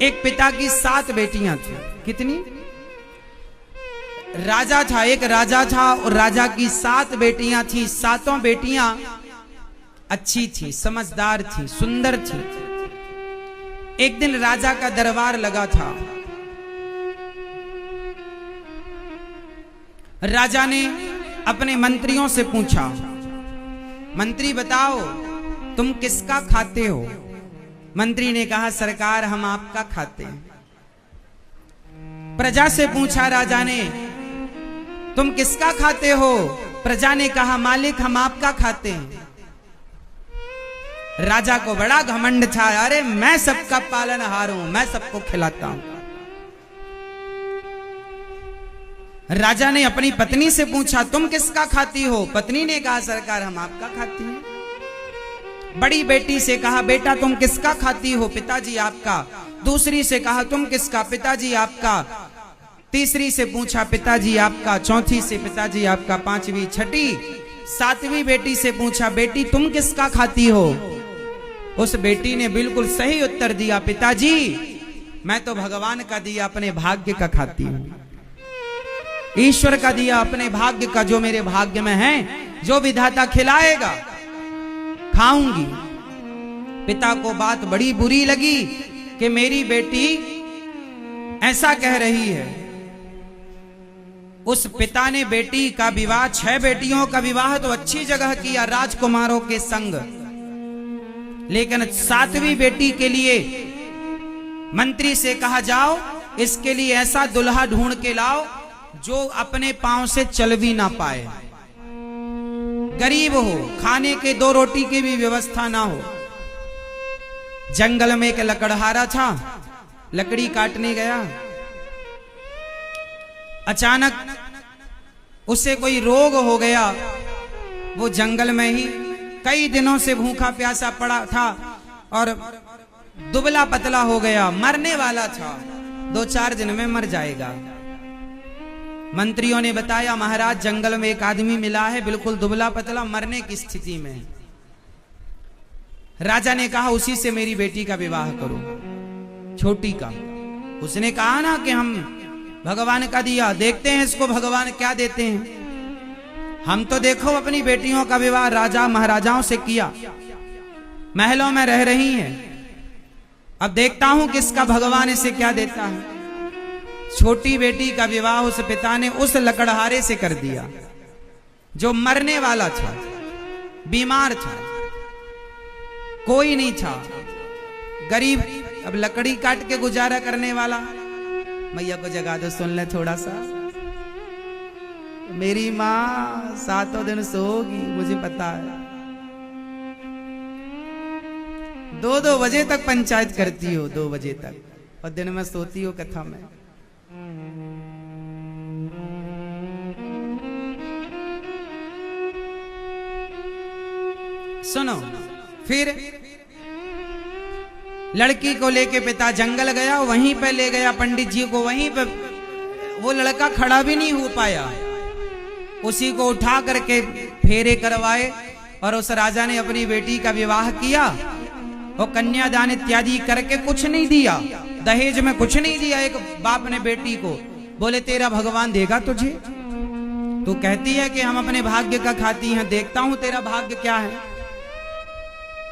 एक पिता की 7 बेटियां थी। कितनी? राजा था, एक राजा था और राजा की 7 बेटियां थी। 7 बेटियां अच्छी थी, समझदार थी, सुंदर थी। एक दिन राजा का दरबार लगा था। राजा ने अपने मंत्रियों से पूछा, मंत्री बताओ तुम किसका खाते हो? मंत्री ने कहा, सरकार हम आपका खाते हैं। प्रजा से पूछा राजा ने, तुम किसका खाते हो? प्रजा ने कहा, मालिक हम आपका खाते हैं। राजा को बड़ा घमंड था, अरे मैं सबका पालनहार हूं, मैं सबको खिलाता हूं। राजा ने अपनी पत्नी से पूछा, तुम किसका खाती हो? पत्नी ने कहा, सरकार हम आपका खाती हैं। बड़ी बेटी से कहा, बेटा तुम किसका खाती हो? पिताजी आपका। दूसरी से कहा, तुम किसका? पिताजी आपका। तीसरी से पूछा, पिताजी आपका। चौथी से पिताजी आपका। 5वीं, 6ठी, 7वीं बेटी से पूछा, बेटी तुम किसका खाती हो? उस बेटी ने बिल्कुल सही उत्तर दिया, पिताजी मैं तो भगवान का दिया अपने भाग्य का खाती हूं, ईश्वर का दिया अपने भाग्य का, जो मेरे भाग्य में है, जो विधाता खिलाएगा खाऊंगी। पिता को बात बड़ी बुरी लगी कि मेरी बेटी ऐसा कह रही है। उस पिता ने बेटी का विवाह, 6 बेटियों का विवाह तो अच्छी जगह किया, राजकुमारों के संग, लेकिन 7वीं बेटी के लिए मंत्री से कहा, जाओ इसके लिए ऐसा दुल्हा ढूंढ के लाओ जो अपने पांव से चल भी ना पाए, गरीब हो, खाने के 2 रोटी की भी व्यवस्था ना हो। जंगल में एक लकड़हारा था, लकड़ी काटने गया। अचानक उसे कोई रोग हो गया। वो जंगल में ही कई दिनों से भूखा प्यासा पड़ा था और दुबला पतला हो गया, मरने वाला था, 2-4 दिन में मर जाएगा। मंत्रियों ने बताया, महाराज जंगल में एक आदमी मिला है, बिल्कुल दुबला पतला, मरने की स्थिति में। राजा ने कहा, उसी से मेरी बेटी का विवाह करो, छोटी का। उसने कहा ना कि हम भगवान का दिया, देखते हैं इसको भगवान क्या देते हैं। हम तो देखो अपनी बेटियों का विवाह राजा महाराजाओं से किया, महलों में रह रही हैं, अब देखता हूं किसका भगवान इसे क्या देता है। छोटी बेटी का विवाह उस पिता ने उस लकड़हारे से कर दिया जो मरने वाला था, बीमार था, कोई नहीं था, गरीब, अब लकड़ी काट के गुजारा करने वाला। मैया को जगा दो, सुन ले थोड़ा सा। मेरी माँ 7 दिन सोगी, मुझे पता है। 2-2 बजे तक पंचायत करती हो, 2 बजे तक, और दिन में सोती हो कथा में। सुनो, फिर लड़की को लेके पिता जंगल गया, वहीं पे ले गया पंडित जी को, वहीं पे वो लड़का खड़ा भी नहीं हो पाया, उसी को उठा करके फेरे करवाए और उस राजा ने अपनी बेटी का विवाह किया और कन्यादान इत्यादि करके कुछ नहीं दिया, दहेज में कुछ नहीं दिया। एक बाप ने बेटी को बोले, तेरा भगवान देगा तुझे, तू कहती है कि हम अपने भाग्य का खाती हैं, देखता हूं तेरा भाग्य क्या है।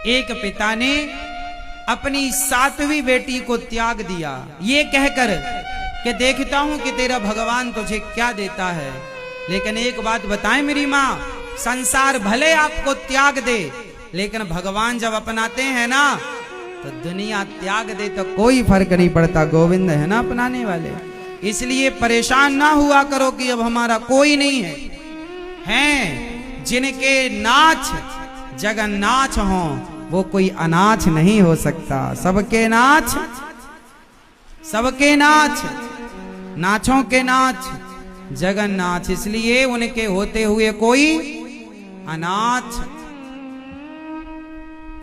एक पिता ने अपनी 7वीं बेटी को त्याग दिया, ये कहकर कि देखता हूं कि तेरा भगवान तुझे क्या देता है। लेकिन एक बात बताएं मेरी माँ, संसार भले आपको त्याग दे, लेकिन भगवान जब अपनाते हैं ना, तो दुनिया त्याग दे तो कोई फर्क नहीं पड़ता, गोविंद है ना अपनाने वाले। इसलिए परेशान ना हुआ करो कि अब हमारा कोई नहीं है। हैं जिनके नाच जगन्नाथ हों, वो कोई अनाथ नहीं हो सकता। सबके नाच, सबके नाच, नाचों के नाच जगन्नाथ, इसलिए उनके होते हुए कोई अनाथ।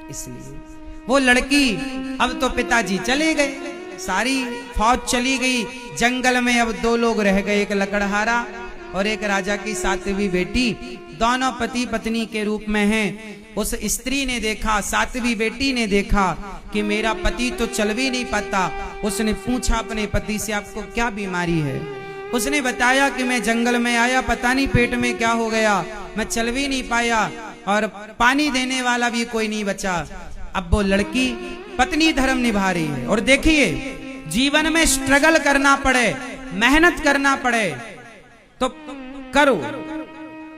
इसलिए वो लड़की, अब तो पिताजी चले गए, सारी फौज चली गई, जंगल में अब 2 लोग रह गए, एक लकड़हारा और एक राजा की 7वीं बेटी। दोनों पति पत्नी के रूप में हैं। उस स्त्री ने देखा, सातवीं बेटी ने देखा कि मेरा पति तो चल भी नहीं पाता। उसने पूछा अपने पति से, आपको क्या बीमारी है? उसने बताया कि मैं जंगल में आया, पता नहीं पेट में क्या हो गया, मैं चल भी नहीं पाया और पानी देने वाला भी कोई नहीं बचा। अब वो लड़की पत्नी धर्म निभा रही है। और देखिए, जीवन में स्ट्रगल करना पड़े, मेहनत करना पड़े तो करो।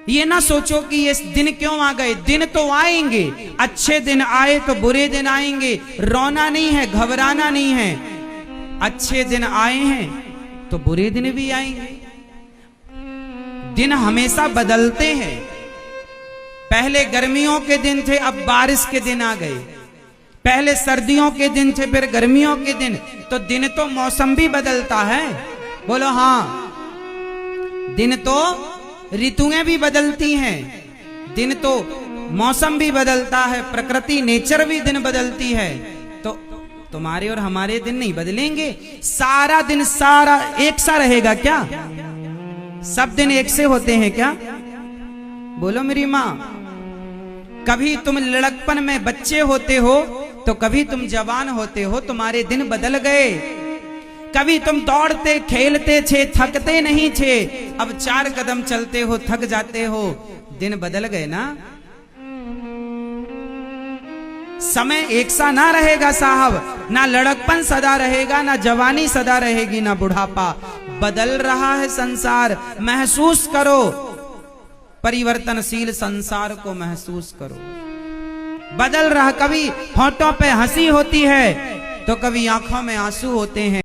ये ना सोचो कि ये दिन क्यों आ गए, दिन तो आएंगे, अच्छे दिन आए तो बुरे दिन आएंगे। रोना नहीं है, घबराना नहीं है। अच्छे दिन आए हैं तो बुरे दिन भी आएंगे। दिन हमेशा बदलते हैं। पहले गर्मियों के दिन थे, अब बारिश के दिन आ गए। पहले सर्दियों के दिन थे, फिर गर्मियों के दिन। तो दिन तो मौसम भी बदलता है। बोलो हाँ, दिन तो ऋतुएं भी बदलती हैं, दिन तो मौसम भी बदलता है, प्रकृति नेचर भी दिन बदलती है। तो तुम्हारे और हमारे दिन नहीं बदलेंगे। सारा दिन सारा एक सा रहेगा क्या? सब दिन एक से होते हैं क्या? बोलो मेरी माँ। कभी तुम लड़कपन में बच्चे होते हो तो कभी तुम जवान होते हो, तुम्हारे दिन बदल गए। कभी तुम दौड़ते खेलते थे, थकते नहीं थे, अब 4 कदम चलते हो थक जाते हो। दिन बदल गए ना। समय एक सा ना रहेगा साहब, ना लड़कपन सदा रहेगा, ना जवानी सदा रहेगी, ना बुढ़ापा। बदल रहा है संसार, महसूस करो। परिवर्तनशील संसार को महसूस करो। बदल रहा, कभी होठों पे हंसी होती है तो कभी आंखों में आंसू होते हैं।